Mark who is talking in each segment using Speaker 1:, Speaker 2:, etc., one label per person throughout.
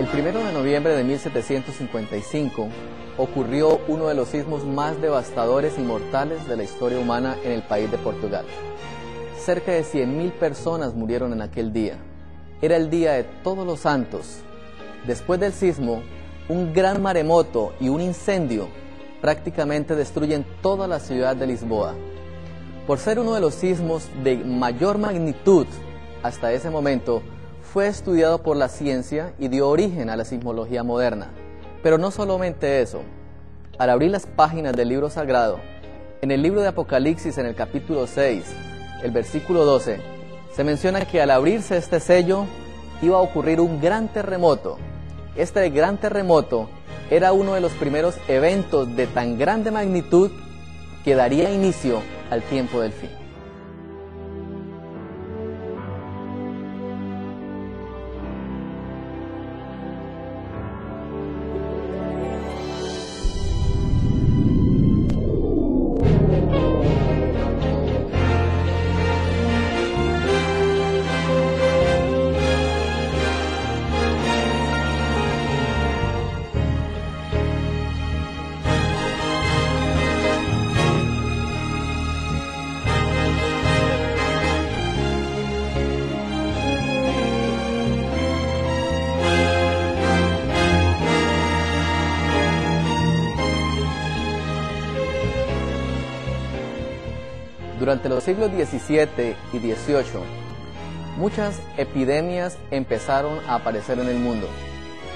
Speaker 1: El 1 de noviembre de 1755 ocurrió uno de los sismos más devastadores y mortales de la historia humana en el país de Portugal. Cerca de 100.000 personas murieron en aquel día. Era el día de Todos los Santos. Después del sismo, un gran maremoto y un incendio prácticamente destruyen toda la ciudad de Lisboa. Por ser uno de los sismos de mayor magnitud hasta ese momento, fue estudiado por la ciencia y dio origen a la sismología moderna. Pero no solamente eso. Al abrir las páginas del libro sagrado, en el libro de Apocalipsis, en el capítulo 6, el versículo 12, se menciona que al abrirse este sello, iba a ocurrir un gran terremoto. Este gran terremoto era uno de los primeros eventos de tan grande magnitud que daría inicio al tiempo del fin. Durante los siglos XVII y XVIII, muchas epidemias empezaron a aparecer en el mundo.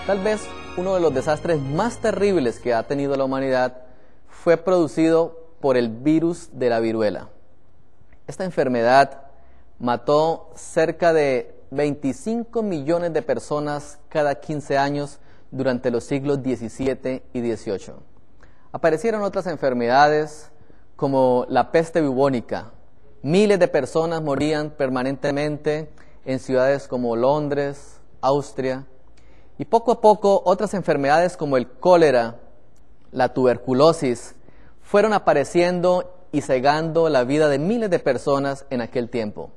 Speaker 1: Tal vez uno de los desastres más terribles que ha tenido la humanidad fue producido por el virus de la viruela. Esta enfermedad mató cerca de 25 millones de personas cada 15 años durante los siglos XVII y XVIII. Aparecieron otras enfermedades como la peste bubónica. Miles de personas morían permanentemente en ciudades como Londres, Austria, y poco a poco otras enfermedades como el cólera, la tuberculosis, fueron apareciendo y cegando la vida de miles de personas en aquel tiempo.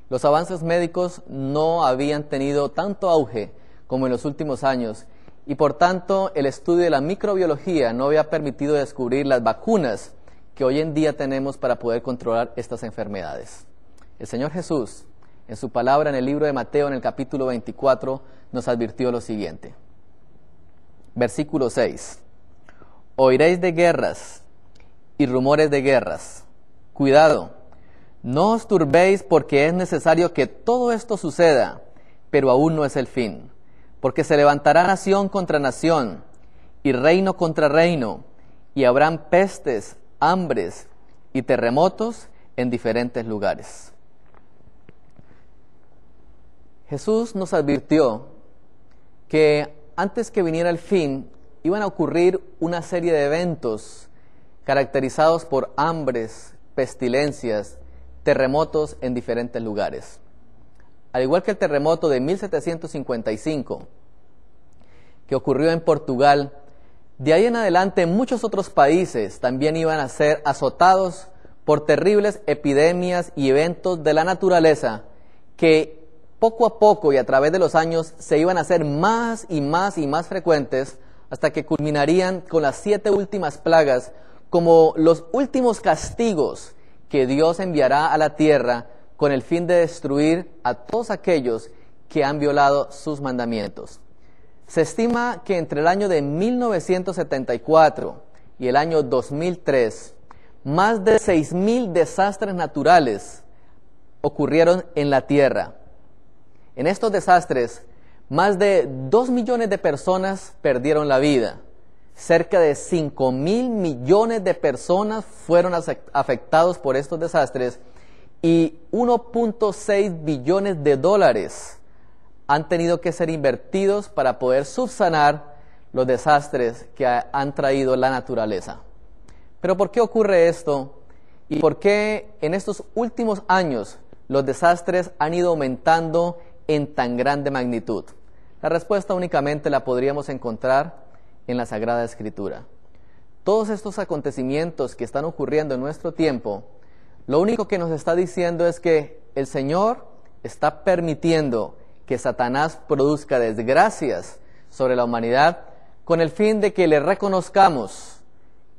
Speaker 1: Los avances médicos no habían tenido tanto auge como en los últimos años, y por tanto el estudio de la microbiología no había permitido descubrir las vacunas que hoy en día tenemos para poder controlar estas enfermedades. El Señor Jesús, en su palabra en el libro de Mateo, en el capítulo 24, nos advirtió lo siguiente. Versículo 6. Oiréis de guerras y rumores de guerras. Cuidado, no os turbéis, porque es necesario que todo esto suceda, pero aún no es el fin. Porque se levantará nación contra nación y reino contra reino, y habrán pestes, hambres y terremotos en diferentes lugares. Jesús nos advirtió que antes que viniera el fin, iban a ocurrir una serie de eventos caracterizados por hambres, pestilencias, terremotos en diferentes lugares. Al igual que el terremoto de 1755, que ocurrió en Portugal, de ahí en adelante muchos otros países también iban a ser azotados por terribles epidemias y eventos de la naturaleza que poco a poco y a través de los años se iban a hacer más y más y más frecuentes hasta que culminarían con las 7 últimas plagas como los últimos castigos que Dios enviará a la tierra con el fin de destruir a todos aquellos que han violado sus mandamientos. Se estima que entre el año de 1974 y el año 2003, más de 6.000 desastres naturales ocurrieron en la tierra. En estos desastres, más de 2 millones de personas perdieron la vida. Cerca de 5.000 millones de personas fueron afectados por estos desastres y 1.6 billones de dólares han tenido que ser invertidos para poder subsanar los desastres que han traído la naturaleza. Pero ¿por qué ocurre esto? ¿Y por qué en estos últimos años los desastres han ido aumentando en tan grande magnitud? La respuesta únicamente la podríamos encontrar en la Sagrada Escritura. Todos estos acontecimientos que están ocurriendo en nuestro tiempo, lo único que nos está diciendo es que el Señor está permitiendo que Satanás produzca desgracias sobre la humanidad con el fin de que le reconozcamos,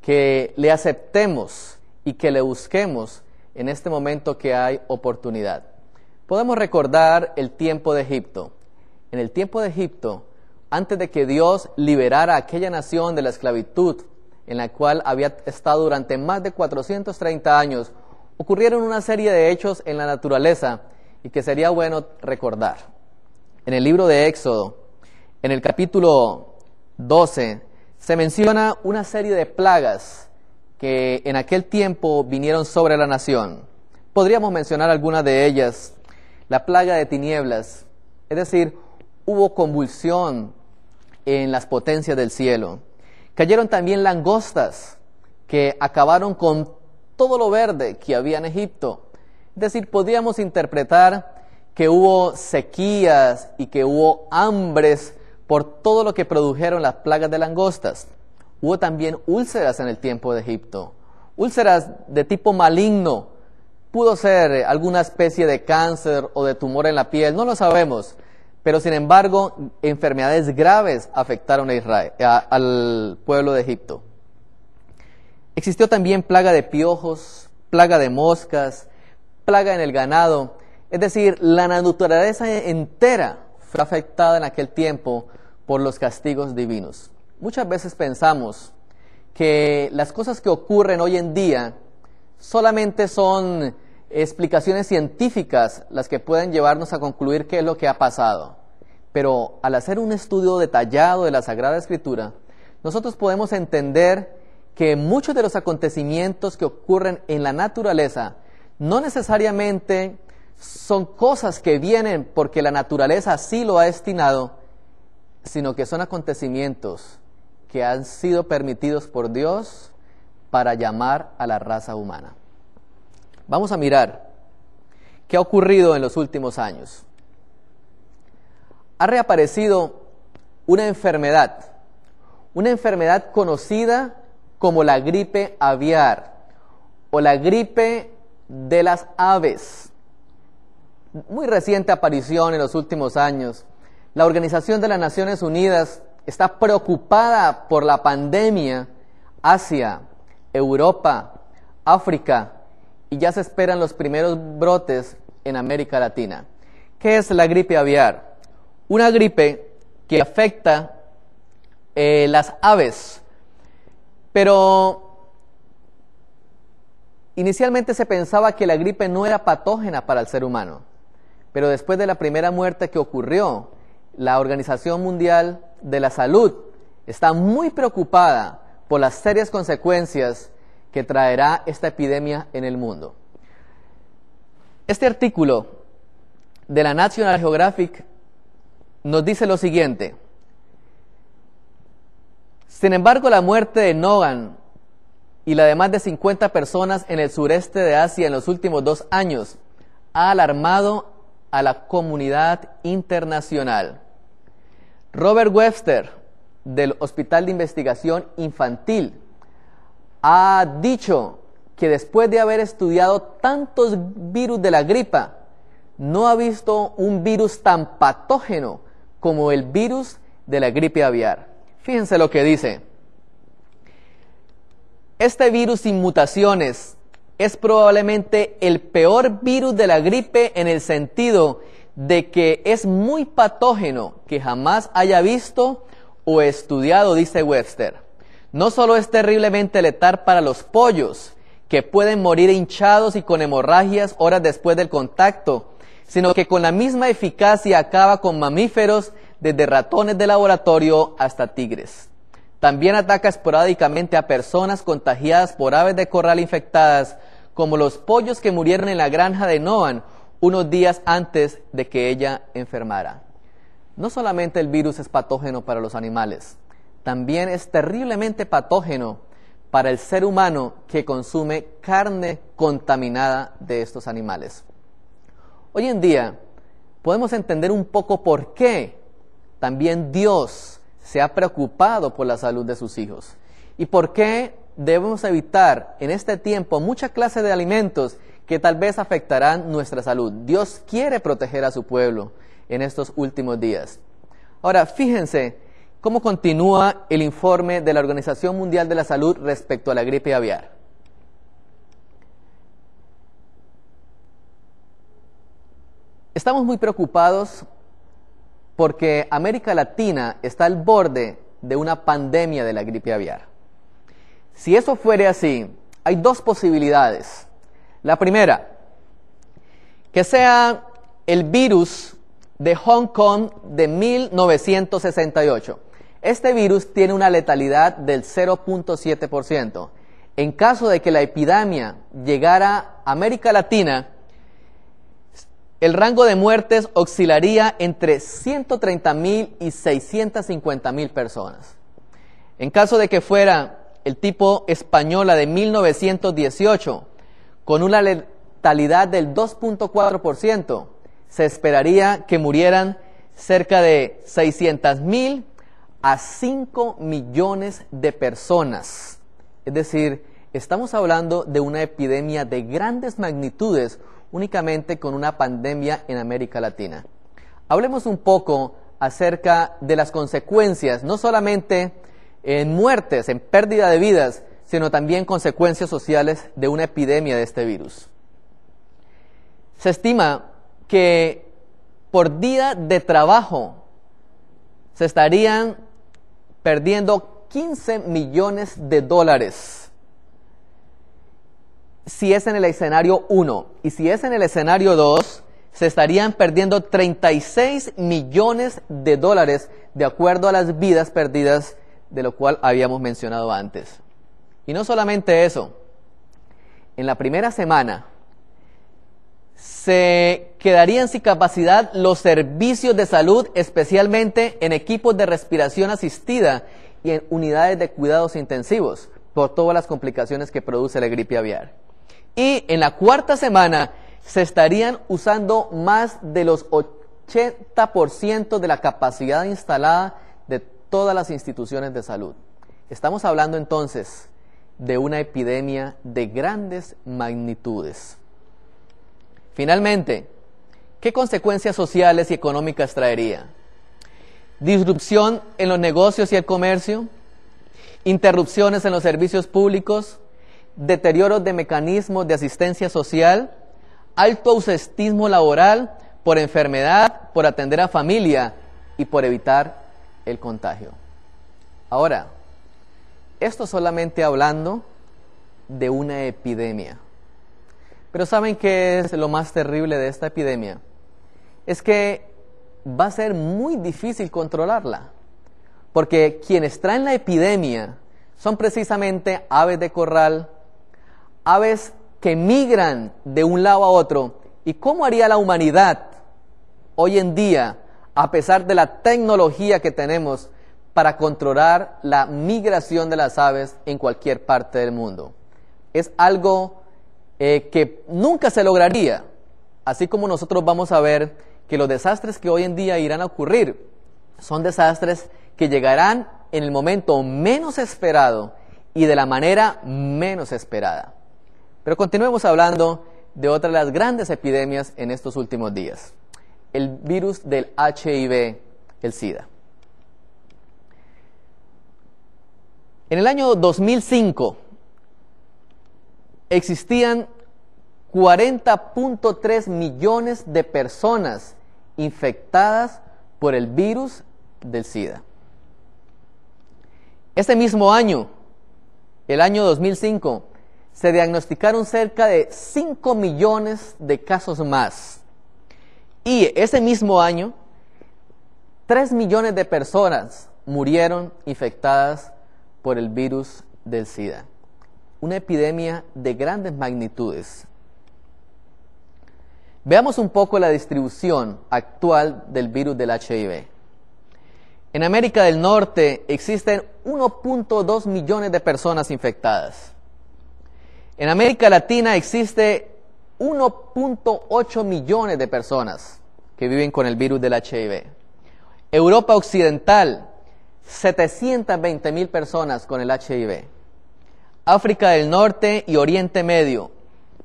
Speaker 1: que le aceptemos y que le busquemos en este momento que hay oportunidad. Podemos recordar el tiempo de Egipto. En el tiempo de Egipto, antes de que Dios liberara a aquella nación de la esclavitud en la cual había estado durante más de 430 años, ocurrieron una serie de hechos en la naturaleza y que sería bueno recordar. En el libro de Éxodo, en el capítulo 12, se menciona una serie de plagas que en aquel tiempo vinieron sobre la nación. Podríamos mencionar algunas de ellas. La plaga de tinieblas, es decir, hubo convulsión en las potencias del cielo. Cayeron también langostas que acabaron con todo lo verde que había en Egipto. Es decir, podríamos interpretar que hubo sequías y que hubo hambres por todo lo que produjeron las plagas de langostas. Hubo también úlceras en el tiempo de Egipto. Úlceras de tipo maligno. Pudo ser alguna especie de cáncer o de tumor en la piel, no lo sabemos. Pero sin embargo, enfermedades graves afectaron a Israel, al pueblo de Egipto. Existió también plaga de piojos, plaga de moscas, plaga en el ganado. Es decir, la naturaleza entera fue afectada en aquel tiempo por los castigos divinos. Muchas veces pensamos que las cosas que ocurren hoy en día solamente son explicaciones científicas las que pueden llevarnos a concluir qué es lo que ha pasado. Pero al hacer un estudio detallado de la Sagrada Escritura, nosotros podemos entender que muchos de los acontecimientos que ocurren en la naturaleza no necesariamente son cosas que vienen porque la naturaleza así lo ha destinado, sino que son acontecimientos que han sido permitidos por Dios para llamar a la raza humana. Vamos a mirar qué ha ocurrido en los últimos años. Ha reaparecido una enfermedad conocida como la gripe aviar o la gripe de las aves. Muy reciente aparición en los últimos años. La Organización de las Naciones Unidas está preocupada por la pandemia. Asia, Europa, África, y ya se esperan los primeros brotes en América Latina. ¿Qué es la gripe aviar? Una gripe que afecta las aves, pero inicialmente se pensaba que la gripe no era patógena para el ser humano, pero después de la primera muerte que ocurrió, la Organización Mundial de la Salud está muy preocupada por las serias consecuencias que traerá esta epidemia en el mundo. Este artículo de la National Geographic nos dice lo siguiente: sin embargo, la muerte de Nogan y la de más de 50 personas en el sureste de Asia en los últimos 2 años ha alarmado a la comunidad internacional. Robert Webster, del Hospital de Investigación Infantil, ha dicho que después de haber estudiado tantos virus de la gripa, no ha visto un virus tan patógeno como el virus de la gripe aviar. Fíjense lo que dice: este virus sin mutaciones es probablemente el peor virus de la gripe en el sentido de que es muy patógeno que jamás haya visto o estudiado, dice Webster. No solo es terriblemente letal para los pollos, que pueden morir hinchados y con hemorragias horas después del contacto, sino que con la misma eficacia acaba con mamíferos, desde ratones de laboratorio hasta tigres. También ataca esporádicamente a personas contagiadas por aves de corral infectadas, como los pollos que murieron en la granja de Noan unos días antes de que ella enfermara. No solamente el virus es patógeno para los animales, también es terriblemente patógeno para el ser humano que consume carne contaminada de estos animales. Hoy en día podemos entender un poco por qué también Dios se ha preocupado por la salud de sus hijos y por qué debemos evitar en este tiempo mucha clase de alimentos que tal vez afectarán nuestra salud. Dios quiere proteger a su pueblo. en estos últimos días. Ahora, fíjense cómo continúa el informe de la Organización Mundial de la Salud respecto a la gripe aviar. Estamos muy preocupados porque América Latina está al borde de una pandemia de la gripe aviar. Si eso fuere así, hay dos posibilidades. La primera, que sea el virus de Hong Kong de 1968. Este virus tiene una letalidad del 0.7%. En caso de que la epidemia llegara a América Latina, el rango de muertes oscilaría entre 130,000 y 650,000 personas. En caso de que fuera el tipo española de 1918, con una letalidad del 2.4%, se esperaría que murieran cerca de 600,000 a 5 millones de personas. Es decir, estamos hablando de una epidemia de grandes magnitudes, únicamente con una pandemia en América Latina. Hablemos un poco acerca de las consecuencias, no solamente en muertes, en pérdida de vidas, sino también consecuencias sociales de una epidemia de este virus. Se estima que por día de trabajo se estarían perdiendo 15 millones de dólares. Si es en el escenario 1, y si es en el escenario 2, se estarían perdiendo 36 millones de dólares de acuerdo a las vidas perdidas, de lo cual habíamos mencionado antes. Y no solamente eso, en la primera semana se quedarían sin capacidad los servicios de salud, especialmente en equipos de respiración asistida y en unidades de cuidados intensivos, por todas las complicaciones que produce la gripe aviar. Y en la cuarta semana se estarían usando más de los 80% de la capacidad instalada de todas las instituciones de salud. Estamos hablando entonces de una epidemia de grandes magnitudes. Finalmente, ¿qué consecuencias sociales y económicas traería? Disrupción en los negocios y el comercio, interrupciones en los servicios públicos, deterioro de mecanismos de asistencia social, alto ausentismo laboral por enfermedad, por atender a familia y por evitar el contagio. Ahora, esto solamente hablando de una epidemia. Pero ¿saben qué es lo más terrible de esta epidemia? Es que va a ser muy difícil controlarla, porque quienes traen la epidemia son precisamente aves de corral, aves que migran de un lado a otro. ¿Y cómo haría la humanidad hoy en día, a pesar de la tecnología que tenemos, para controlar la migración de las aves en cualquier parte del mundo? Es algo que nunca se lograría, así como nosotros vamos a ver que los desastres que hoy en día irán a ocurrir son desastres que llegarán en el momento menos esperado y de la manera menos esperada. Pero continuemos hablando de otra de las grandes epidemias en estos últimos días, el virus del HIV, el SIDA. En el año 2005 existían 40.3 millones de personas infectadas por el virus del SIDA. Ese mismo año, el año 2005, se diagnosticaron cerca de 5 millones de casos más. Y ese mismo año, 3 millones de personas murieron infectadas por el virus del SIDA. Una epidemia de grandes magnitudes. Veamos un poco la distribución actual del virus del HIV. En América del Norte existen 1.2 millones de personas infectadas. En América Latina existe 1.8 millones de personas que viven con el virus del HIV. Europa Occidental, 720,000 personas con el HIV. África del Norte y Oriente Medio,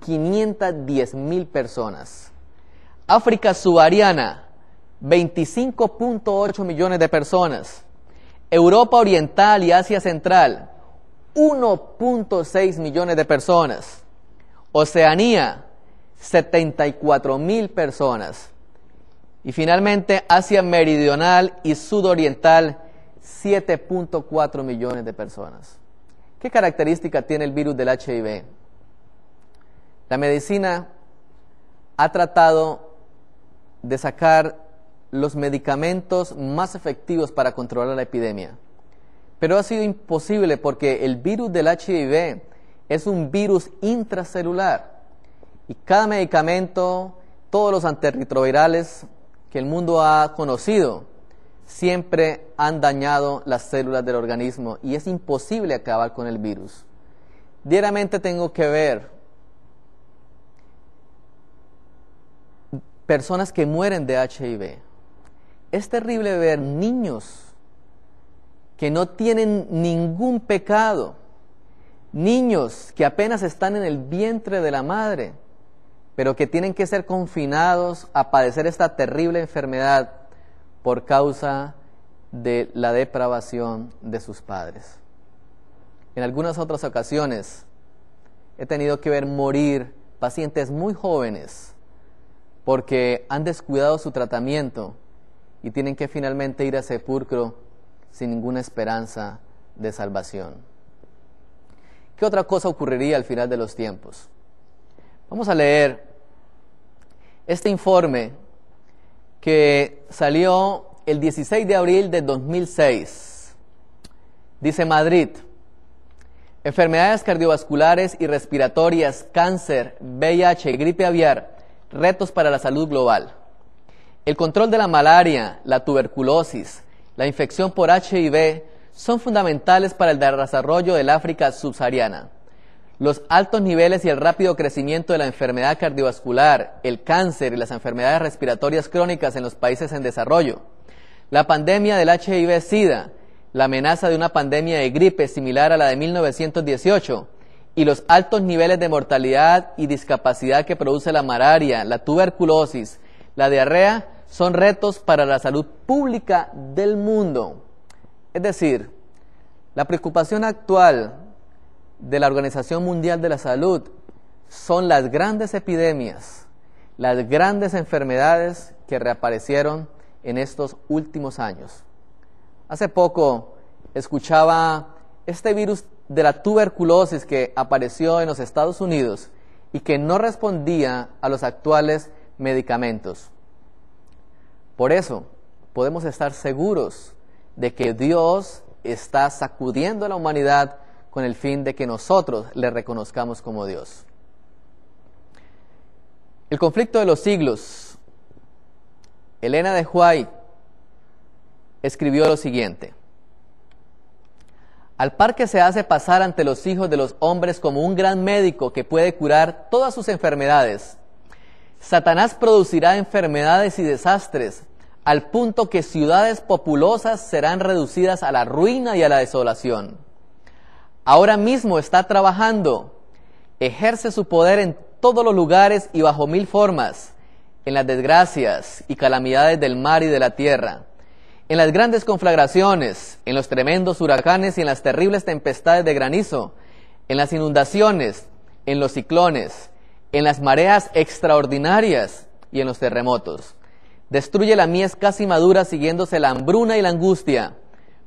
Speaker 1: 510,000 personas. África subsahariana, 25.8 millones de personas. Europa Oriental y Asia Central, 1.6 millones de personas. Oceanía, 74.000 personas. Y finalmente Asia Meridional y Sudoriental, 7.4 millones de personas. ¿Qué característica tiene el virus del HIV? La medicina ha tratado de sacar los medicamentos más efectivos para controlar la epidemia, pero ha sido imposible porque el virus del HIV es un virus intracelular y cada medicamento, todos los antirretrovirales que el mundo ha conocido, siempre han dañado las células del organismo y es imposible acabar con el virus. Diariamente tengo que ver personas que mueren de HIV. Es terrible ver niños que no tienen ningún pecado, niños que apenas están en el vientre de la madre, pero que tienen que ser confinados a padecer esta terrible enfermedad por causa de la depravación de sus padres. En algunas otras ocasiones he tenido que ver morir pacientes muy jóvenes porque han descuidado su tratamiento y tienen que finalmente ir al sepulcro sin ninguna esperanza de salvación. ¿Qué otra cosa ocurriría al final de los tiempos? Vamos a leer este informe que salió el 16 de abril de 2006. Dice Madrid: enfermedades cardiovasculares y respiratorias, cáncer, VIH, gripe aviar, retos para la salud global. El control de la malaria, la tuberculosis, la infección por HIV son fundamentales para el desarrollo del África subsahariana. Los altos niveles y el rápido crecimiento de la enfermedad cardiovascular, el cáncer y las enfermedades respiratorias crónicas en los países en desarrollo. La pandemia del HIV-Sida, la amenaza de una pandemia de gripe similar a la de 1918 y los altos niveles de mortalidad y discapacidad que produce la malaria, la tuberculosis, la diarrea, son retos para la salud pública del mundo. Es decir, la preocupación actual de la Organización Mundial de la Salud son las grandes epidemias, las grandes enfermedades que reaparecieron en estos últimos años. Hace poco escuchaba este virus de la tuberculosis que apareció en los Estados Unidos y que no respondía a los actuales medicamentos. Por eso podemos estar seguros de que Dios está sacudiendo a la humanidad con el fin de que nosotros le reconozcamos como Dios. El conflicto de los siglos. Elena de White escribió lo siguiente: al par que se hace pasar ante los hijos de los hombres como un gran médico que puede curar todas sus enfermedades, Satanás producirá enfermedades y desastres al punto que ciudades populosas serán reducidas a la ruina y a la desolación. Ahora mismo está trabajando, ejerce su poder en todos los lugares y bajo mil formas, en las desgracias y calamidades del mar y de la tierra, en las grandes conflagraciones, en los tremendos huracanes y en las terribles tempestades de granizo, en las inundaciones, en los ciclones, en las mareas extraordinarias y en los terremotos. Destruye la mies casi madura siguiéndose la hambruna y la angustia,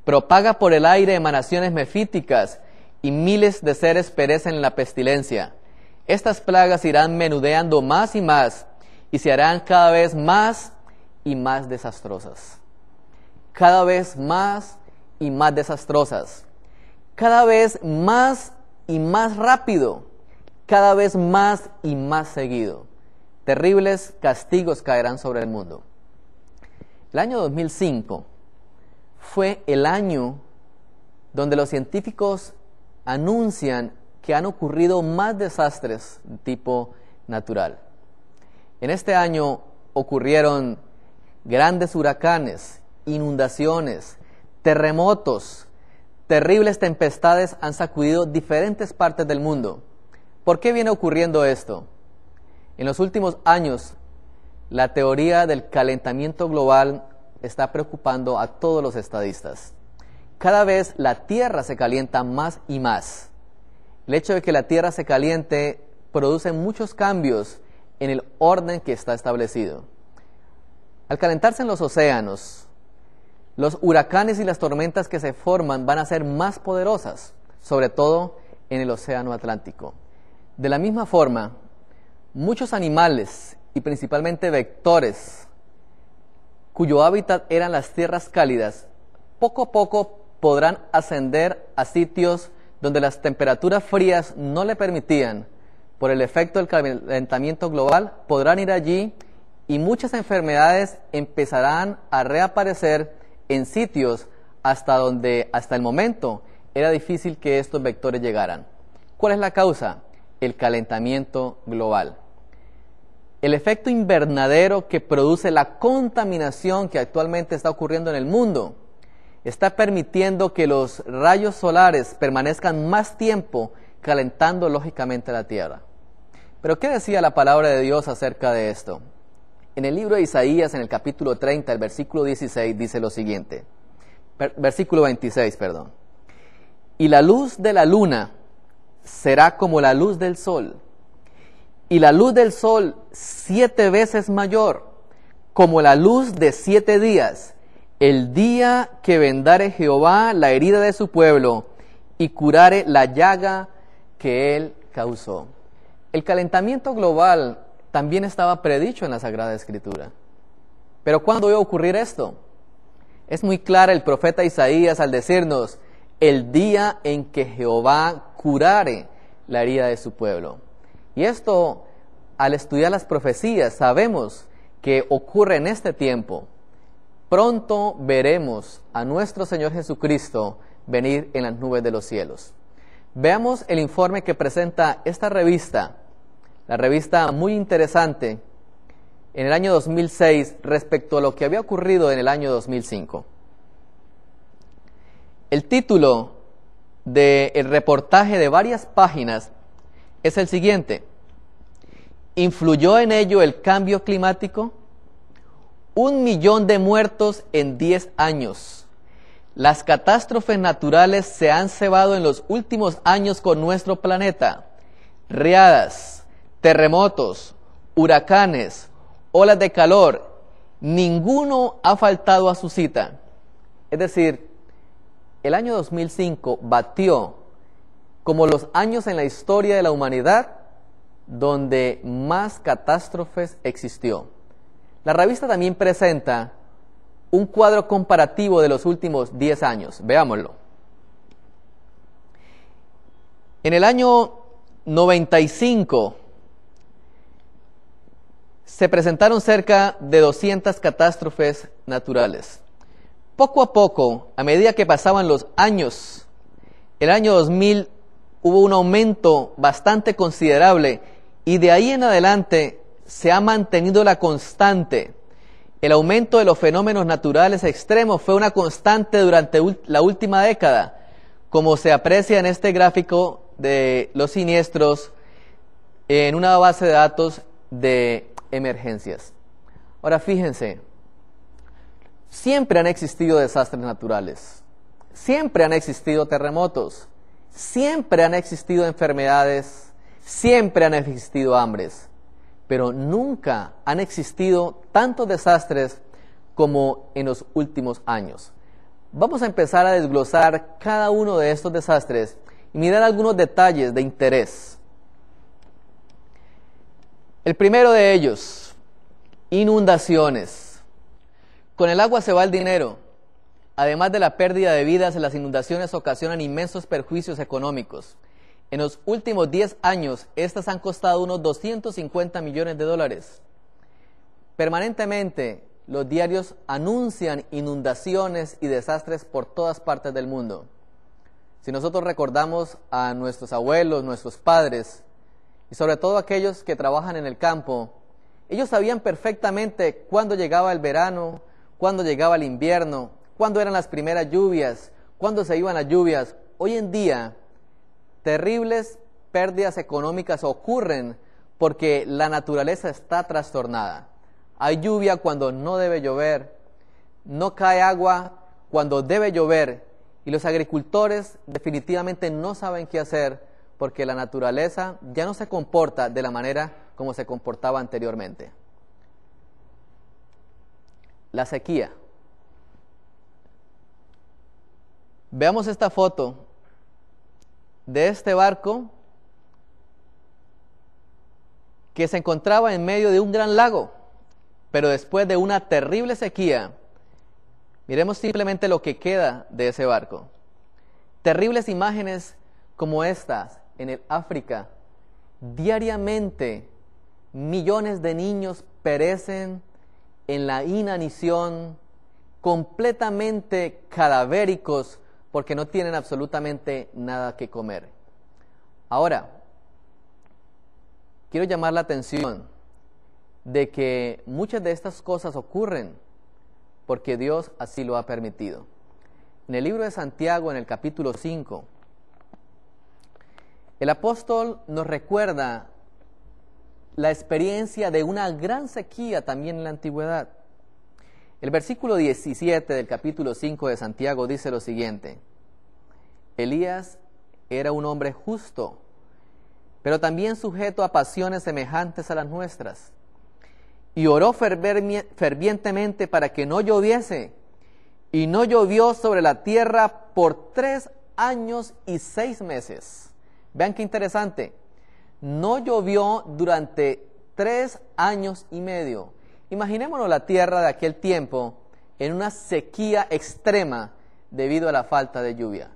Speaker 1: propaga por el aire emanaciones mefíticas y miles de seres perecen en la pestilencia. Estas plagas irán menudeando más y se harán cada vez más y más desastrosas. Cada vez más y más desastrosas. Cada vez más y más rápido. Cada vez más y más seguido. Terribles castigos caerán sobre el mundo. El año 2005 fue el año donde los científicos anuncian que han ocurrido más desastres de tipo natural. En este año ocurrieron grandes huracanes, inundaciones, terremotos, terribles tempestades han sacudido diferentes partes del mundo. ¿Por qué viene ocurriendo esto? En los últimos años, la teoría del calentamiento global está preocupando a todos los estadistas. Cada vez la Tierra se calienta más y más. El hecho de que la Tierra se caliente produce muchos cambios en el orden que está establecido. Al calentarse en los océanos, los huracanes y las tormentas que se forman van a ser más poderosas, sobre todo en el océano Atlántico. De la misma forma, muchos animales y principalmente vectores, cuyo hábitat eran las tierras cálidas, poco a poco podrán ascender a sitios donde las temperaturas frías no le permitían. Por el efecto del calentamiento global, podrán ir allí y muchas enfermedades empezarán a reaparecer en sitios hasta donde hasta el momento era difícil que estos vectores llegaran. ¿Cuál es la causa? El calentamiento global. El efecto invernadero que produce la contaminación que actualmente está ocurriendo en el mundo está permitiendo que los rayos solares permanezcan más tiempo calentando lógicamente la Tierra. Pero ¿qué decía la palabra de Dios acerca de esto? En el libro de Isaías, en el capítulo 30, el versículo 16, dice lo siguiente. Versículo 26, perdón. Y la luz de la luna será como la luz del sol, y la luz del sol 7 veces mayor, como la luz de 7 días, el día que vendare Jehová la herida de su pueblo, y curare la llaga que él causó. El calentamiento global también estaba predicho en la Sagrada Escritura. ¿Pero cuándo iba a ocurrir esto? Es muy claro el profeta Isaías al decirnos, el día en que Jehová curare la herida de su pueblo. Y esto, al estudiar las profecías, sabemos que ocurre en este tiempo. Pronto veremos a nuestro Señor Jesucristo venir en las nubes de los cielos. Veamos el informe que presenta esta revista, la revista muy interesante, en el año 2006 respecto a lo que había ocurrido en el año 2005. El título del reportaje de varias páginas es el siguiente: ¿influyó en ello el cambio climático? 1 millón de muertos en 10 años. Las catástrofes naturales se han cebado en los últimos años con nuestro planeta. Riadas, terremotos, huracanes, olas de calor, ninguno ha faltado a su cita. Es decir, el año 2005 batió como los años en la historia de la humanidad donde más catástrofes existió. La revista también presenta un cuadro comparativo de los últimos 10 años. Veámoslo. En el año 95 se presentaron cerca de 200 catástrofes naturales. Poco a poco, a medida que pasaban los años, el año 2000 hubo un aumento bastante considerable y de ahí en adelante se ha mantenido la constante. El aumento de los fenómenos naturales extremos fue una constante durante la última década, como se aprecia en este gráfico de los siniestros en una base de datos de emergencias. Ahora fíjense, siempre han existido desastres naturales, siempre han existido terremotos, siempre han existido enfermedades, siempre han existido hambres, pero nunca han existido tantos desastres como en los últimos años. Vamos a empezar a desglosar cada uno de estos desastres y mirar algunos detalles de interés. El primero de ellos, inundaciones. Con el agua se va el dinero. Además de la pérdida de vidas, las inundaciones ocasionan inmensos perjuicios económicos. En los últimos 10 años, estas han costado unos 250 millones de dólares. Permanentemente, los diarios anuncian inundaciones y desastres por todas partes del mundo. Si nosotros recordamos a nuestros abuelos, nuestros padres, y sobre todo aquellos que trabajan en el campo, ellos sabían perfectamente cuándo llegaba el verano, cuándo llegaba el invierno, cuándo eran las primeras lluvias, cuándo se iban las lluvias. Hoy en día, terribles pérdidas económicas ocurren porque la naturaleza está trastornada. hay lluvia cuando no debe llover, no cae agua cuando debe llover, y los agricultores definitivamente no saben qué hacer porque la naturaleza ya no se comporta de la manera como se comportaba anteriormente. La sequía. Veamos esta foto de este barco que se encontraba en medio de un gran lago, pero después de una terrible sequía, miremos simplemente lo que queda de ese barco. Terribles imágenes como estas en el África. Diariamente millones de niños perecen en la inanición, completamente cadavéricos porque no tienen absolutamente nada que comer. Ahora, quiero llamar la atención de que muchas de estas cosas ocurren porque Dios así lo ha permitido. En el libro de Santiago, en el capítulo 5, el apóstol nos recuerda la experiencia de una gran sequía también en la antigüedad. El versículo 17 del capítulo 5 de Santiago dice lo siguiente: Elías era un hombre justo, pero también sujeto a pasiones semejantes a las nuestras, y oró fervientemente para que no lloviese, y no llovió sobre la tierra por 3 años y 6 meses. Vean qué interesante. No llovió durante 3 años y medio. Imaginémonos la tierra de aquel tiempo en una sequía extrema debido a la falta de lluvia.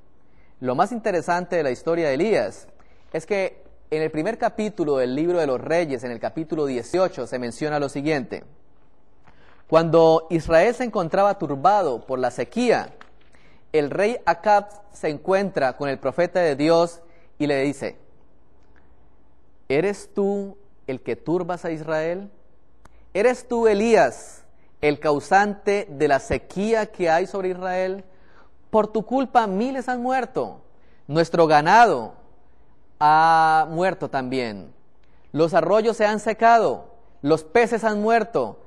Speaker 1: Lo más interesante de la historia de Elías es que en el primer capítulo del libro de los Reyes, en el capítulo 18, se menciona lo siguiente: cuando Israel se encontraba turbado por la sequía, el rey Acab se encuentra con el profeta de Dios y le dice: ¿eres tú el que turbas a Israel? ¿Eres tú, Elías, el causante de la sequía que hay sobre Israel? Por tu culpa miles han muerto, nuestro ganado ha muerto también, los arroyos se han secado, los peces han muerto.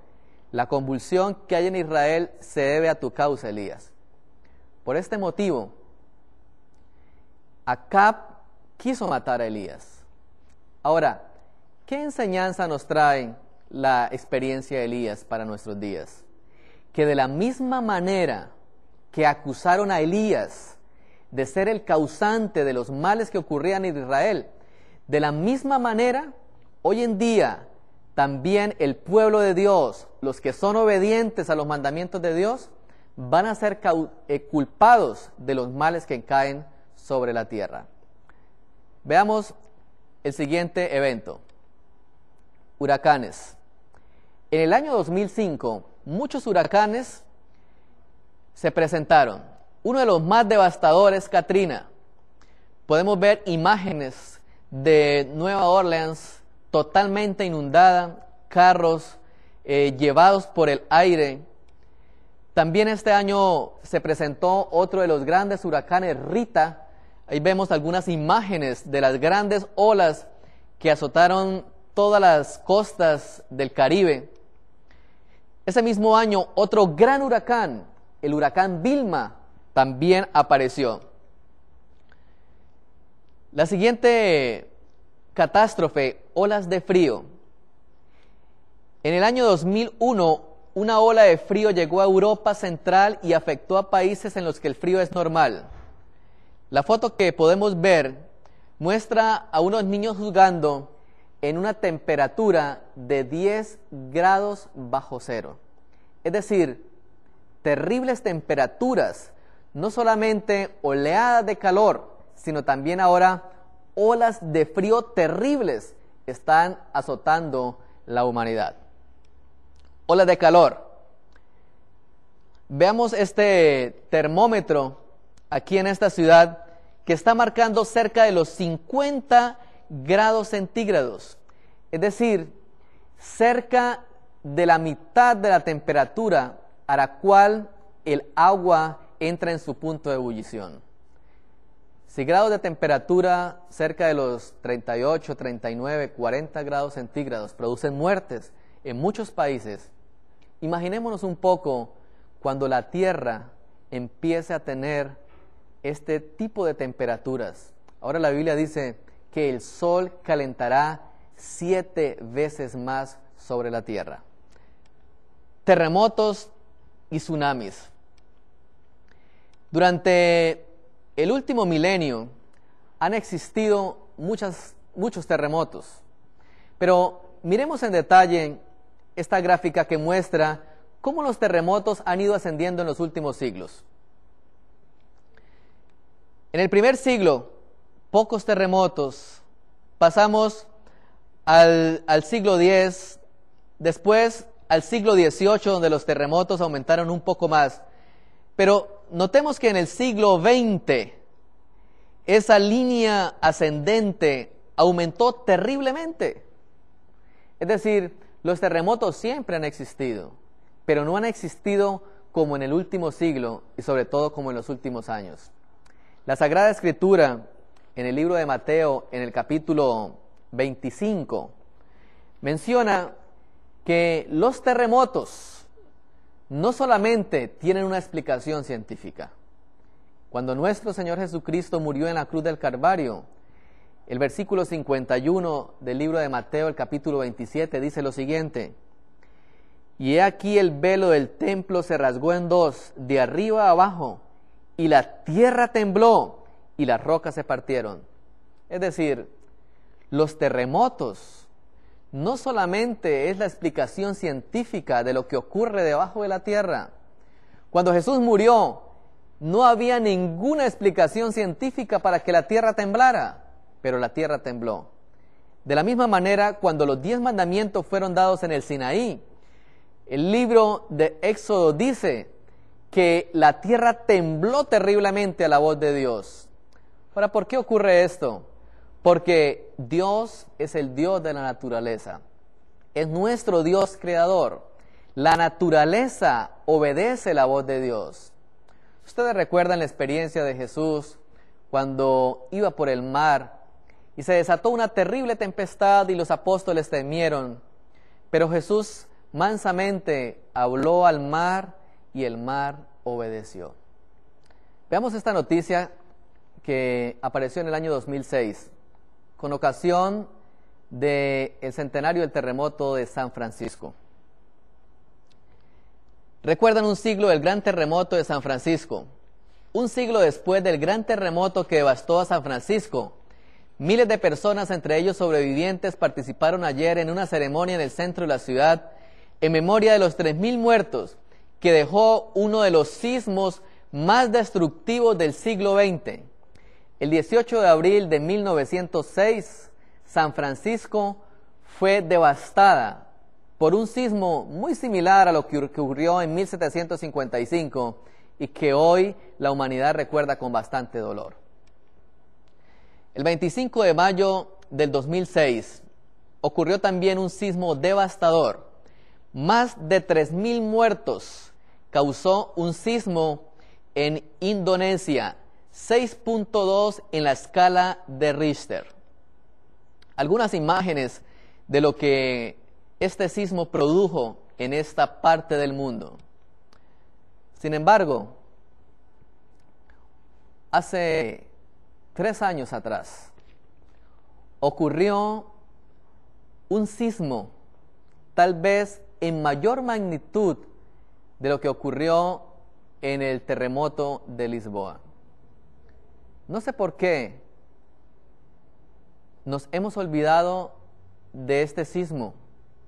Speaker 1: La convulsión que hay en Israel se debe a tu causa, Elías. Por este motivo, Acab quiso matar a Elías. Ahora, ¿qué enseñanza nos trae la experiencia de Elías para nuestros días? Que de la misma manera que acusaron a Elías de ser el causante de los males que ocurrían en Israel, de la misma manera, hoy en día, también el pueblo de Dios, los que son obedientes a los mandamientos de Dios, van a ser culpados de los males que caen sobre la tierra. Veamos el siguiente evento: huracanes. En el año 2005, muchos huracanes se presentaron. Uno de los más devastadores, Katrina. Podemos ver imágenes de Nueva Orleans totalmente inundada, carros llevados por el aire. También este año se presentó otro de los grandes huracanes, Rita. Ahí vemos algunas imágenes de las grandes olas que azotaron todas las costas del Caribe. Ese mismo año, otro gran huracán, el huracán Vilma, también apareció. La siguiente catástrofe, olas de frío. En el año 2001, una ola de frío llegó a Europa Central y afectó a países en los que el frío es normal. La foto que podemos ver muestra a unos niños jugando en una temperatura de 10 grados bajo cero. Es decir, terribles temperaturas, no solamente oleadas de calor, sino también ahora olas de frío terribles están azotando la humanidad. Olas de calor. Veamos este termómetro aquí en esta ciudad que está marcando cerca de los 50 grados centígrados. Es decir, cerca de la mitad de la temperatura a la cual el agua entra en su punto de ebullición. Si grados de temperatura cerca de los 38, 39, 40 grados centígrados producen muertes en muchos países, Imaginémonos un poco cuando la Tierra empiece a tener este tipo de temperaturas. Ahora la Biblia dice que el sol calentará 7 veces más sobre la Tierra. Terremotos y tsunamis. Durante el último milenio han existido muchos terremotos, pero miremos en detalle esta gráfica que muestra cómo los terremotos han ido ascendiendo en los últimos siglos. En el primer siglo, pocos terremotos, pasamos al siglo X, después al siglo XVIII, donde los terremotos aumentaron un poco más. Pero notemos que en el siglo XX, esa línea ascendente aumentó terriblemente. Es decir, los terremotos siempre han existido, pero no han existido como en el último siglo y sobre todo como en los últimos años. La Sagrada Escritura, en el libro de Mateo, en el capítulo 25, menciona que los terremotos no solamente tienen una explicación científica. Cuando nuestro Señor Jesucristo murió en la cruz del Calvario, el versículo 51 del libro de Mateo, el capítulo 27, dice lo siguiente: y he aquí el velo del templo se rasgó en dos, de arriba a abajo, y la tierra tembló, y las rocas se partieron. Es decir, los terremotos no solamente es la explicación científica de lo que ocurre debajo de la tierra. Cuando Jesús murió, no había ninguna explicación científica para que la tierra temblara, pero la tierra tembló. De la misma manera, cuando los 10 mandamientos fueron dados en el Sinaí, el libro de Éxodo dice que la tierra tembló terriblemente a la voz de Dios. Ahora, ¿por qué ocurre esto? Porque Dios es el Dios de la naturaleza. Es nuestro Dios creador. La naturaleza obedece la voz de Dios. Ustedes recuerdan la experiencia de Jesús cuando iba por el mar y se desató una terrible tempestad y los apóstoles temieron. Pero Jesús mansamente habló al mar y el mar obedeció. Veamos esta noticia que apareció en el año 2006, con ocasión del centenario del terremoto de San Francisco. ¿Recuerdan un siglo del gran terremoto de San Francisco? Un siglo después del gran terremoto que devastó a San Francisco, miles de personas, entre ellos sobrevivientes, participaron ayer en una ceremonia en el centro de la ciudad en memoria de los 3.000 muertos que dejó uno de los sismos más destructivos del siglo XX. El 18 de abril de 1906, San Francisco fue devastada por un sismo muy similar a lo que ocurrió en 1755 y que hoy la humanidad recuerda con bastante dolor. El 25 de mayo del 2006 ocurrió también un sismo devastador. Más de 3.000 muertos causó un sismo en Indonesia, 6.2 en la escala de Richter. Algunas imágenes de lo que este sismo produjo en esta parte del mundo. Sin embargo, hace 3 años atrás ocurrió un sismo, tal vez en mayor magnitud de lo que ocurrió en el terremoto de Lisboa. No sé por qué nos hemos olvidado de este sismo.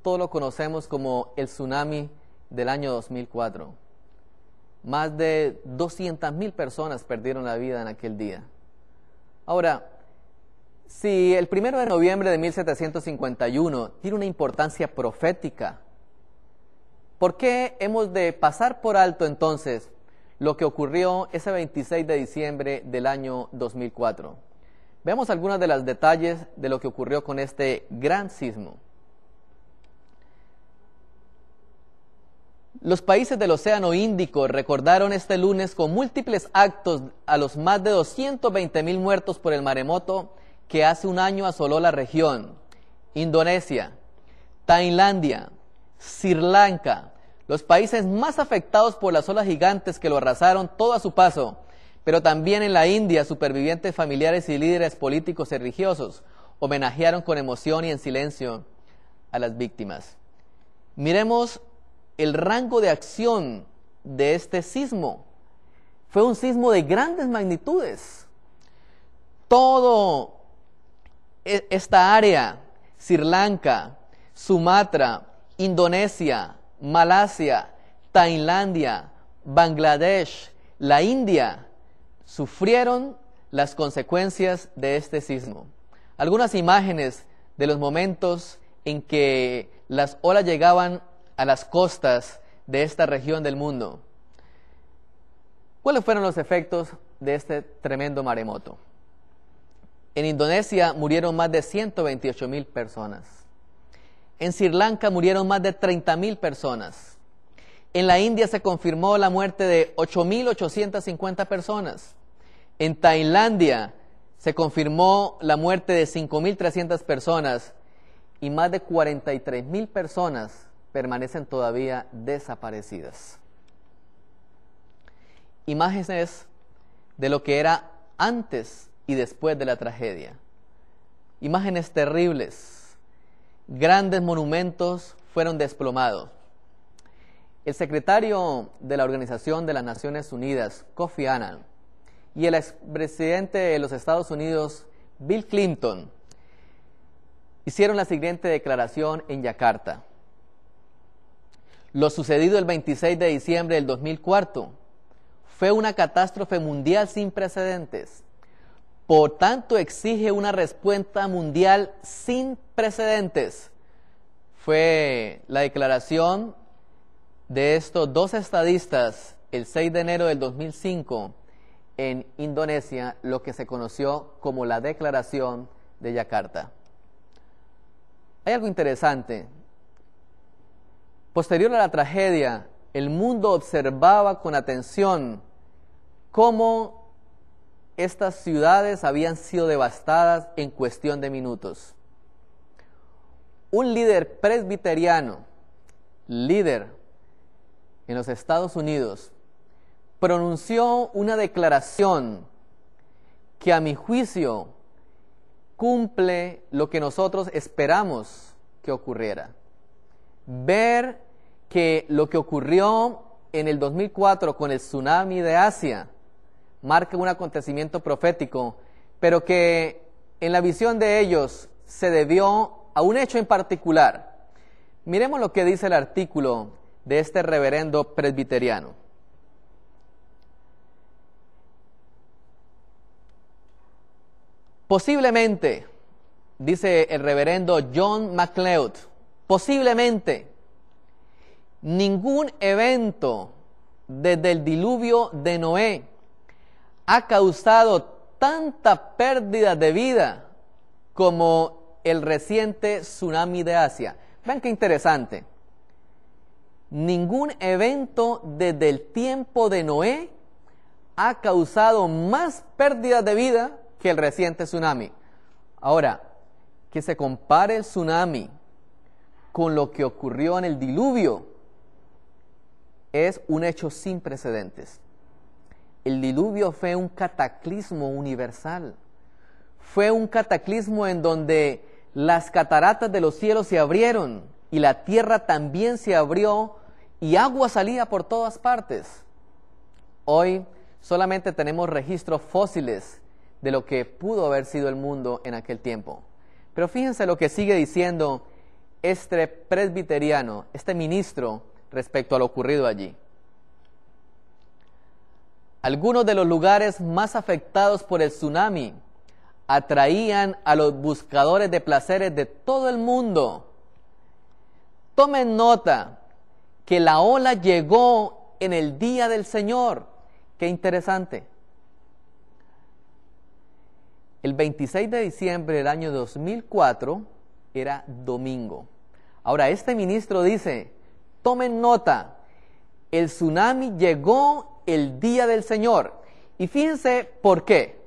Speaker 1: Todos lo conocemos como el tsunami del año 2004. Más de 200.000 personas perdieron la vida en aquel día. Ahora, si el 1 de noviembre de 1751 tiene una importancia profética, ¿por qué hemos de pasar por alto entonces lo que ocurrió ese 26 de diciembre del año 2004? Veamos algunos de los detalles de lo que ocurrió con este gran sismo. Los países del Océano Índico recordaron este lunes con múltiples actos a los más de 220.000 muertos por el maremoto que hace un año asoló la región. Indonesia, Tailandia, Sri Lanka, los países más afectados por las olas gigantes que lo arrasaron todo a su paso, pero también en la India, supervivientes familiares y líderes políticos y religiosos homenajearon con emoción y en silencio a las víctimas. Miremos el rango de acción de este sismo. Fue un sismo de grandes magnitudes. Todo esta área, Sri Lanka, Sumatra, Indonesia, Malasia, Tailandia, Bangladesh, la India, sufrieron las consecuencias de este sismo. Algunas imágenes de los momentos en que las olas llegaban a las costas de esta región del mundo. ¿Cuáles fueron los efectos de este tremendo maremoto? En Indonesia murieron más de 128,000 personas. En Sri Lanka murieron más de 30,000 personas. En la India se confirmó la muerte de 8,850 personas. En Tailandia se confirmó la muerte de 5,300 personas y más de 43,000 personas permanecen todavía desaparecidas. Imágenes de lo que era antes y después de la tragedia. Imágenes terribles. Grandes monumentos fueron desplomados. El secretario de la Organización de las Naciones Unidas, Kofi Annan, y el expresidente de los Estados Unidos, Bill Clinton, hicieron la siguiente declaración en Yakarta. Lo sucedido el 26 de diciembre del 2004 fue una catástrofe mundial sin precedentes. Por tanto, exige una respuesta mundial sin precedentes. Fue la declaración de estos dos estadistas el 6 de enero del 2005 en Indonesia, lo que se conoció como la Declaración de Yakarta. Hay algo interesante. Posterior a la tragedia, el mundo observaba con atención cómo estas ciudades habían sido devastadas en cuestión de minutos. Un líder presbiteriano, líder en los Estados Unidos, pronunció una declaración que a mi juicio cumple lo que nosotros esperamos que ocurriera. Ver que lo que ocurrió en el 2004 con el tsunami de Asia marca un acontecimiento profético, pero que en la visión de ellos se debió a un hecho en particular. Miremos lo que dice el artículo de este reverendo presbiteriano. Posiblemente, dice el reverendo John MacLeod, posiblemente ningún evento desde el diluvio de Noé ha causado tanta pérdida de vida como el reciente tsunami de Asia. Vean qué interesante. Ningún evento desde el tiempo de Noé ha causado más pérdidas de vida que el reciente tsunami. Ahora, que se compare el tsunami con lo que ocurrió en el diluvio es un hecho sin precedentes. El diluvio fue un cataclismo universal. Fue un cataclismo en donde las cataratas de los cielos se abrieron y la tierra también se abrió y agua salía por todas partes. Hoy solamente tenemos registros fósiles de lo que pudo haber sido el mundo en aquel tiempo. Pero fíjense lo que sigue diciendo este presbiteriano, este ministro, respecto a lo ocurrido allí. Algunos de los lugares más afectados por el tsunami atraían a los buscadores de placeres de todo el mundo. Tomen nota que la ola llegó en el día del Señor. Qué interesante. El 26 de diciembre del año 2004 era domingo. Ahora, este ministro dice, tomen nota, el tsunami llegó el día del Señor. Y fíjense por qué.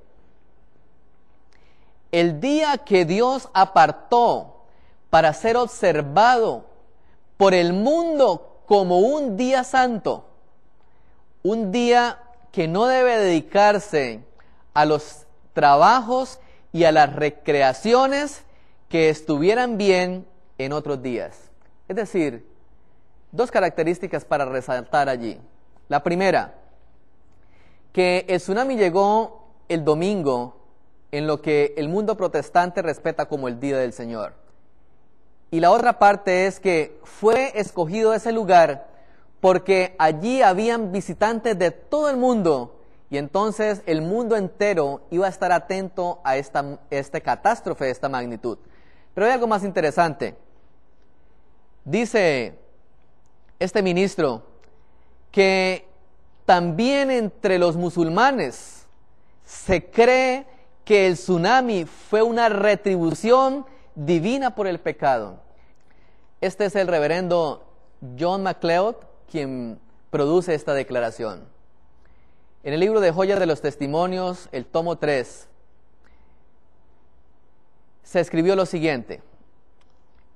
Speaker 1: El día que Dios apartó para ser observado por el mundo como un día santo, un día que no debe dedicarse a los trabajos y a las recreaciones que estuvieran bien en otros días. Es decir, dos características para resaltar allí. La primera, que el tsunami llegó el domingo en lo que el mundo protestante respeta como el Día del Señor. Y la otra parte es que fue escogido ese lugar porque allí habían visitantes de todo el mundo y entonces el mundo entero iba a estar atento a esta catástrofe de esta magnitud. Pero hay algo más interesante. Dice este ministro que también entre los musulmanes se cree que el tsunami fue una retribución divina por el pecado. Este es el reverendo John MacLeod quien produce esta declaración. En el libro de Joyas de los Testimonios, el tomo 3, se escribió lo siguiente: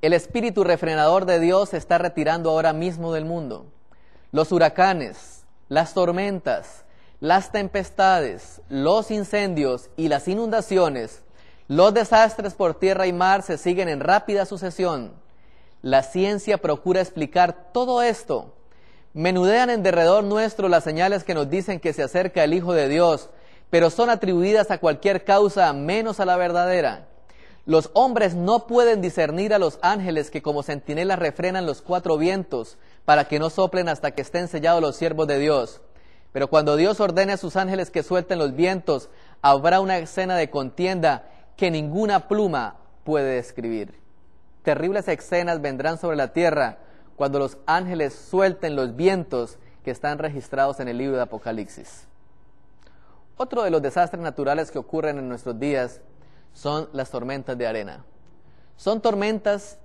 Speaker 1: el espíritu refrenador de Dios se está retirando ahora mismo del mundo. Los huracanes, las tormentas, las tempestades, los incendios y las inundaciones, los desastres por tierra y mar se siguen en rápida sucesión. La ciencia procura explicar todo esto. Menudean en derredor nuestro las señales que nos dicen que se acerca el Hijo de Dios, pero son atribuidas a cualquier causa menos a la verdadera. Los hombres no pueden discernir a los ángeles que como centinelas refrenan los cuatro vientos para que no soplen hasta que estén sellados los siervos de Dios. Pero cuando Dios ordene a sus ángeles que suelten los vientos, habrá una escena de contienda que ninguna pluma puede describir. Terribles escenas vendrán sobre la tierra cuando los ángeles suelten los vientos que están registrados en el libro de Apocalipsis. Otro de los desastres naturales que ocurren en nuestros días son las tormentas de arena. Son tormentas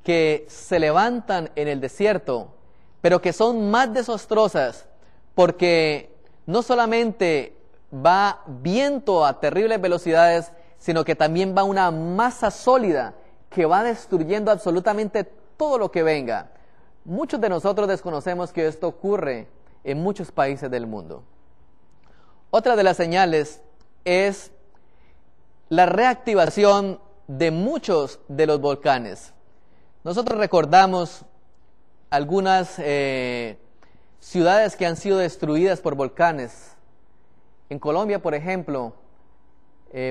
Speaker 1: que se levantan en el desierto, pero que son más desastrosas porque no solamente va viento a terribles velocidades, sino que también va una masa sólida que va destruyendo absolutamente todo lo que venga. Muchos de nosotros desconocemos que esto ocurre en muchos países del mundo. Otra de las señales es la reactivación de muchos de los volcanes. Nosotros recordamos algunas ciudades que han sido destruidas por volcanes. En Colombia, por ejemplo,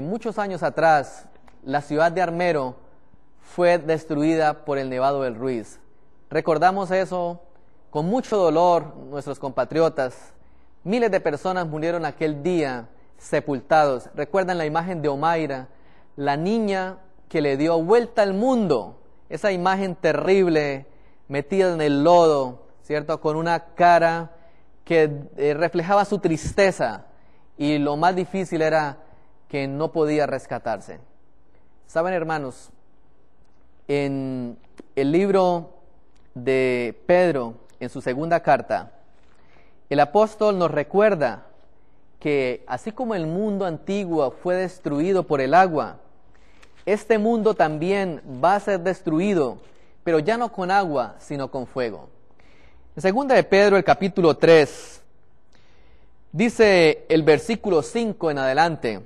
Speaker 1: muchos años atrás, la ciudad de Armero fue destruida por el Nevado del Ruiz. Recordamos eso con mucho dolor, nuestros compatriotas. Miles de personas murieron aquel día sepultados. Recuerdan la imagen de Omaira, la niña que le dio vuelta al mundo, esa imagen terrible, metida en el lodo, ¿cierto? Con una cara que reflejaba su tristeza, y lo más difícil era que no podía rescatarse. Saben, hermanos, en el libro de Pedro, en su segunda carta, el apóstol nos recuerda que así como el mundo antiguo fue destruido por el agua, este mundo también va a ser destruido, pero ya no con agua, sino con fuego. En segunda de Pedro, el capítulo 3, dice el versículo 5 en adelante: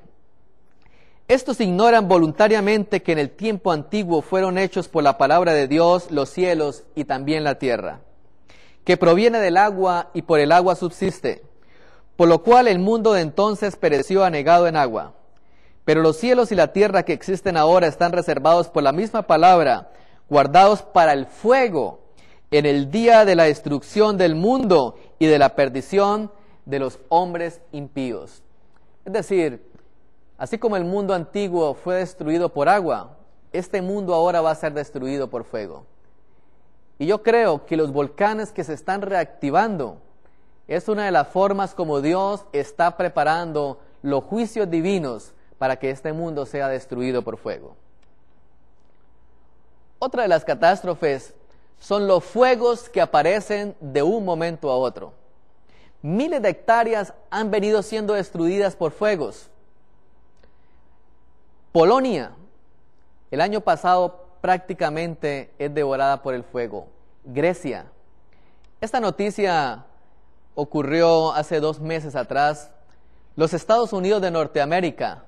Speaker 1: estos ignoran voluntariamente que en el tiempo antiguo fueron hechos por la palabra de Dios los cielos y también la tierra, que proviene del agua y por el agua subsiste, por lo cual el mundo de entonces pereció anegado en agua. Pero los cielos y la tierra que existen ahora están reservados por la misma palabra, guardados para el fuego, en el día de la destrucción del mundo y de la perdición de los hombres impíos. Es decir, así como el mundo antiguo fue destruido por agua, este mundo ahora va a ser destruido por fuego. Y yo creo que los volcanes que se están reactivando es una de las formas como Dios está preparando los juicios divinos para que este mundo sea destruido por fuego. Otra de las catástrofes son los fuegos que aparecen de un momento a otro. Miles de hectáreas han venido siendo destruidas por fuegos. Polonia, el año pasado prácticamente es devorada por el fuego. Grecia, Esta noticia ocurrió hace 2 meses atrás. Los Estados Unidos de Norteamérica,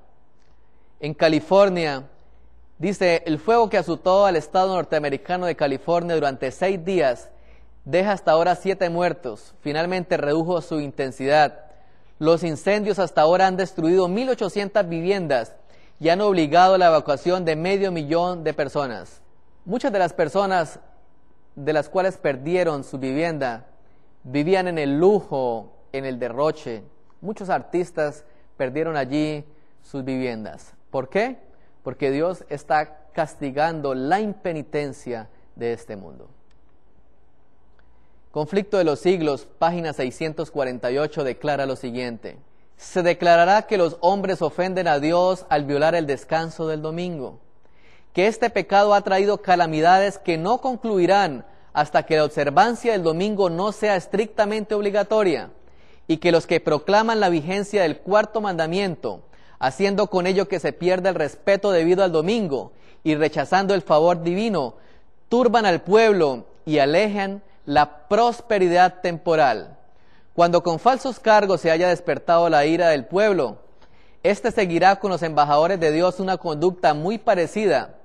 Speaker 1: en California, dice: el fuego que azotó al estado norteamericano de California durante 6 días deja hasta ahora 7 muertos. Finalmente redujo su intensidad. Los incendios hasta ahora han destruido 1.800 viviendas y han obligado a la evacuación de 500.000 de personas. Muchas de las personas de las cuales perdieron su vivienda vivían en el lujo, en el derroche. Muchos artistas perdieron allí sus viviendas. ¿Por qué? Porque Dios está castigando la impenitencia de este mundo. Conflicto de los siglos, página 648, declara lo siguiente: se declarará que los hombres ofenden a Dios al violar el descanso del domingo, que este pecado ha traído calamidades que no concluirán hasta que la observancia del domingo no sea estrictamente obligatoria, y que los que proclaman la vigencia del 4º mandamiento, haciendo con ello que se pierda el respeto debido al domingo y rechazando el favor divino, turban al pueblo y alejan la prosperidad temporal. Cuando con falsos cargos se haya despertado la ira del pueblo, éste seguirá con los embajadores de Dios una conducta muy parecida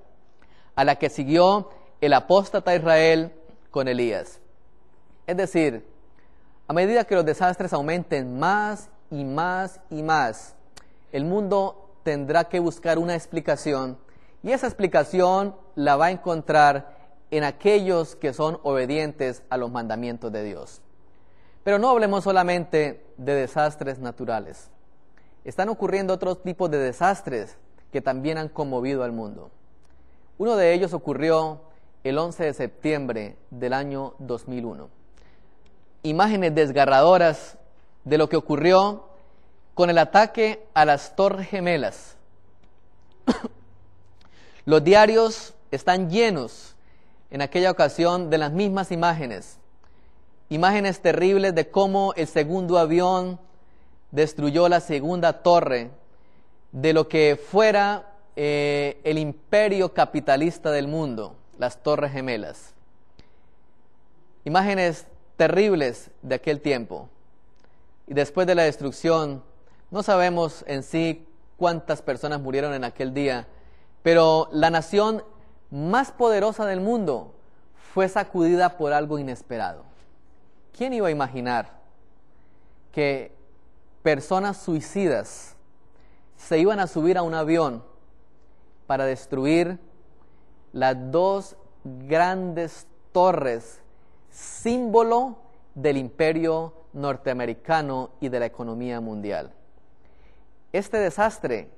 Speaker 1: a la que siguió el apóstata Israel con Elías. Es decir, a medida que los desastres aumenten más y más y más, el mundo tendrá que buscar una explicación, y esa explicación la va a encontrar en aquellos que son obedientes a los mandamientos de Dios. Pero no hablemos solamente de desastres naturales. Están ocurriendo otros tipos de desastres que también han conmovido al mundo. Uno de ellos ocurrió el 11 de septiembre del año 2001. Imágenes desgarradoras de lo que ocurrió con el ataque a las Torres Gemelas. Los diarios están llenos en aquella ocasión de las mismas imágenes. Imágenes terribles de cómo el segundo avión destruyó la segunda torre de lo que fuera el imperio capitalista del mundo, las Torres Gemelas. Imágenes terribles de aquel tiempo. Y después de la destrucción, no sabemos en sí cuántas personas murieron en aquel día, pero la nación más poderosa del mundo fue sacudida por algo inesperado. ¿Quién iba a imaginar que personas suicidas se iban a subir a un avión para destruir las 2 grandes torres, símbolo del imperio norteamericano y de la economía mundial? Este desastre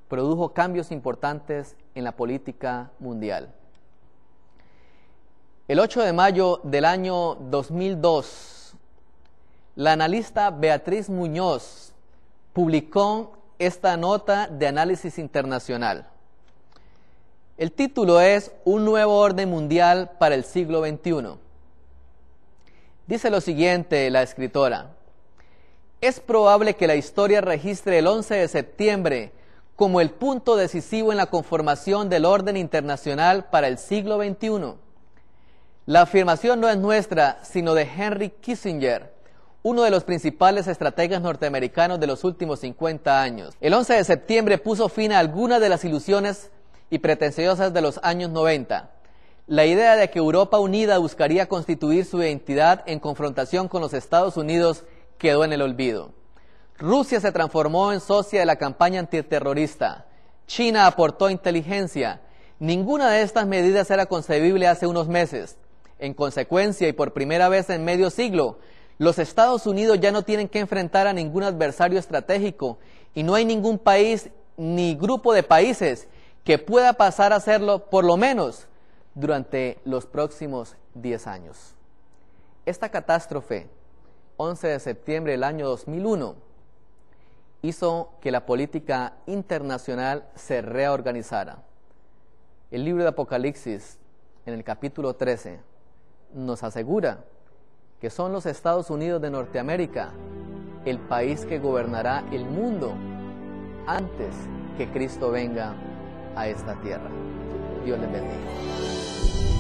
Speaker 1: produjo cambios importantes en la política mundial. El 8 de mayo del año 2002, la analista Beatriz Muñoz publicó esta nota de análisis internacional. El título es Un nuevo orden mundial para el siglo XXI. Dice lo siguiente la escritora: es probable que la historia registre el 11 de septiembre como el punto decisivo en la conformación del orden internacional para el siglo XXI. La afirmación no es nuestra, sino de Henry Kissinger, uno de los principales estrategas norteamericanos de los últimos 50 años. El 11 de septiembre puso fin a algunas de las ilusiones y pretenciosas de los años 90. La idea de que Europa unida buscaría constituir su identidad en confrontación con los Estados Unidos quedó en el olvido. Rusia se transformó en socia de la campaña antiterrorista. China aportó inteligencia. Ninguna de estas medidas era concebible hace unos meses. En consecuencia, y por primera vez en medio siglo, los Estados Unidos ya no tienen que enfrentar a ningún adversario estratégico, y no hay ningún país ni grupo de países que pueda pasar a hacerlo, por lo menos durante los próximos 10 años. Esta catástrofe, 11 de septiembre del año 2001, hizo que la política internacional se reorganizara. El libro de Apocalipsis, en el capítulo 13, nos asegura que son los Estados Unidos de Norteamérica el país que gobernará el mundo antes que Cristo venga a esta tierra. Dios les bendiga.